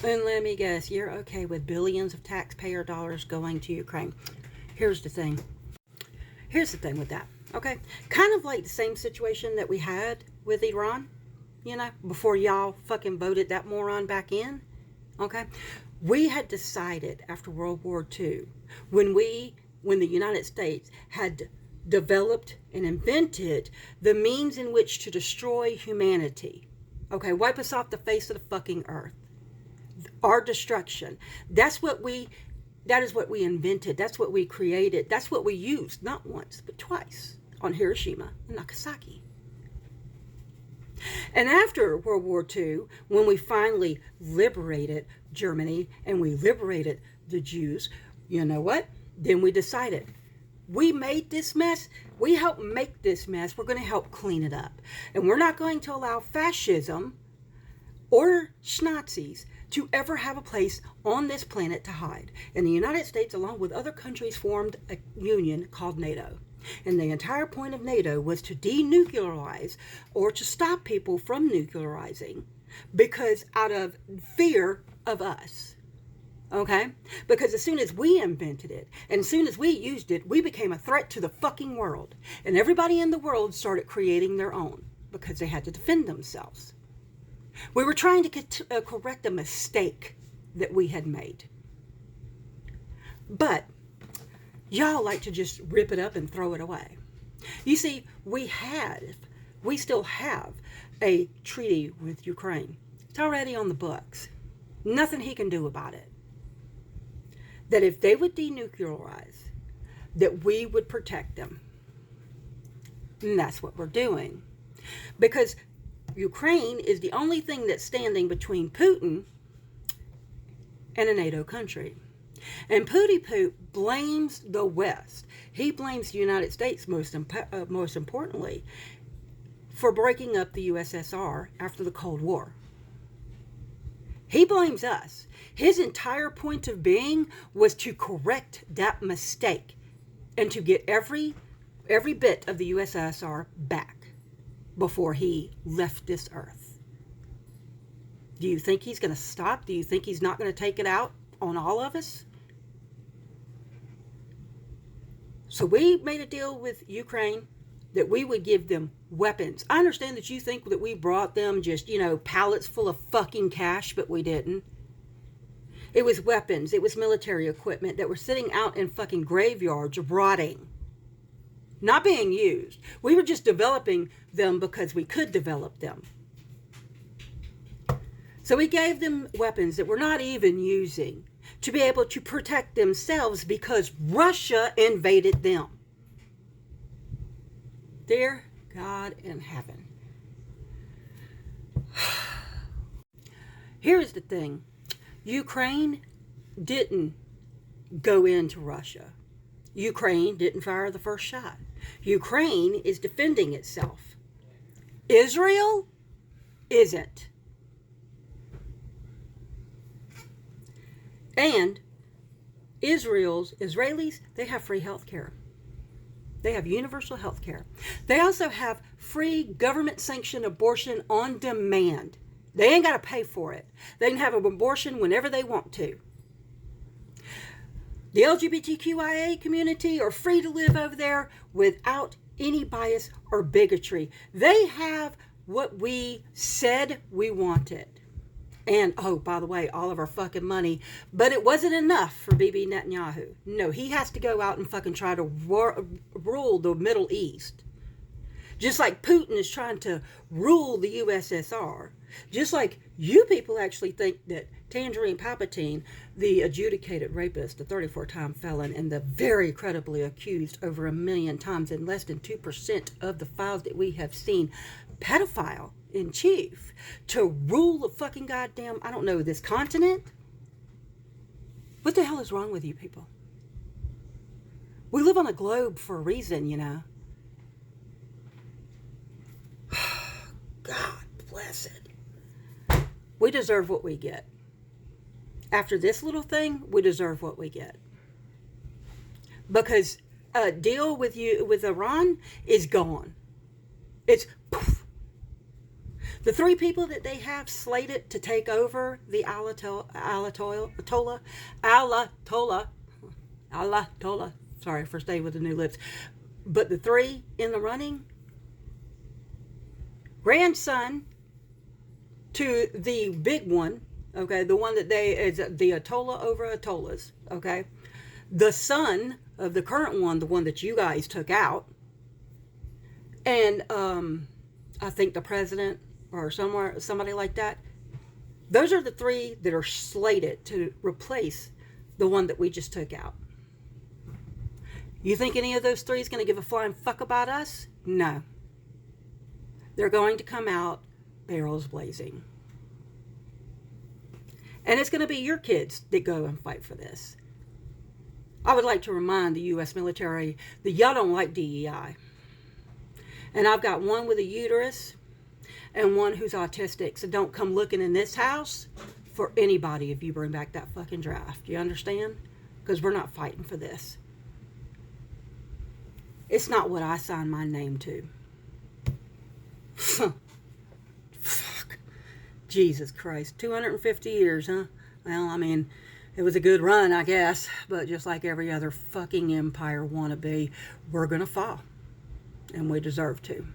And let me guess, you're okay with billions of taxpayer dollars going to Ukraine. Here's the thing. Here's the thing with that. Okay? Kind of like the same situation that we had with Iran, before y'all fucking voted that moron back in. Okay? We had decided after World War II, when the United States had developed and invented the means in which to destroy humanity. Okay, wipe us off the face of the fucking earth. Our destruction. That is what we invented. That's what we created. That's what we used, not once, but twice, on Hiroshima and Nagasaki. And after World War II, when we finally liberated Germany and we liberated the Jews, you know what? Then we decided, we made this mess. We helped make this mess. We're going to help clean it up. And we're not going to allow fascism or Nazis to ever have a place on this planet to hide. And the United States, along with other countries, formed a union called NATO. And the entire point of NATO was to denuclearize, or to stop people from nuclearizing, because out of fear of us. Okay? Because as soon as we invented it, and as soon as we used it, we became a threat to the fucking world. And everybody in the world started creating their own, because they had to defend themselves. We were trying to correct a mistake that we had made. But y'all like to just rip it up and throw it away. You see, we still have a treaty with Ukraine. It's already on the books. Nothing he can do about it. That if they would denuclearize, that we would protect them. And that's what we're doing. Because Ukraine is the only thing that's standing between Putin and a NATO country. And Putin blames the West. He blames the United States, most importantly, for breaking up the USSR after the Cold War. He blames us. His entire point of being was to correct that mistake and to get every bit of the USSR back before he left this earth. Do you think he's going to stop? Do you think he's not going to take it out on all of us? So we made a deal with Ukraine that we would give them weapons. I understand that you think that we brought them just, pallets full of fucking cash, but we didn't. It was weapons. It was military equipment that were sitting out in fucking graveyards rotting. Not being used. We were just developing them because we could develop them. So we gave them weapons that we're not even using to be able to protect themselves because Russia invaded them. Dear God in heaven. Here's the thing. Ukraine didn't go into Russia. Ukraine didn't fire the first shot. Ukraine is defending itself. Israel isn't. And Israelis, they have free health care. They have universal health care. They also have free government-sanctioned abortion on demand. They ain't got to pay for it. They can have an abortion whenever they want to. The LGBTQIA community are free to live over there without any bias or bigotry. They have what we said we wanted. And, oh, by the way, all of our fucking money. But it wasn't enough for Bibi Netanyahu. No, he has to go out and fucking try to rule the Middle East. Just like Putin is trying to rule the USSR. Just like you people actually think that Tangerine Palpatine, the adjudicated rapist, the 34-time felon, and the very credibly accused over 1 million times in less than 2% of the files that we have seen, pedophile in chief, to rule the fucking goddamn, I don't know, this continent? What the hell is wrong with you people? We live on a globe for a reason, God bless it. We deserve what we get. After this little thing, we deserve what we get. Because a deal with Iran is gone. It's poof. The three people that they have slated to take over the Alatola. Sorry, first day with the new lips. But the three in the running, grandson to the big one, okay, the one that is the Atola over Atolas, okay, the son of the current one, the one that you guys took out, and I think the president or somebody like that. Those are the three that are slated to replace the one that we just took out. You think any of those three is going to give a flying fuck about us? No. They're going to come out barrels blazing. And it's going to be your kids that go and fight for this. I would like to remind the U.S. military that y'all don't like DEI. And I've got one with a uterus and one who's autistic. So don't come looking in this house for anybody if you bring back that fucking draft. You understand? Because we're not fighting for this. It's not what I signed my name to. Fuck. Jesus Christ. 250 years, huh? Well, I mean, it was a good run, I guess. But just like every other fucking empire wannabe, we're going to fall. And we deserve to.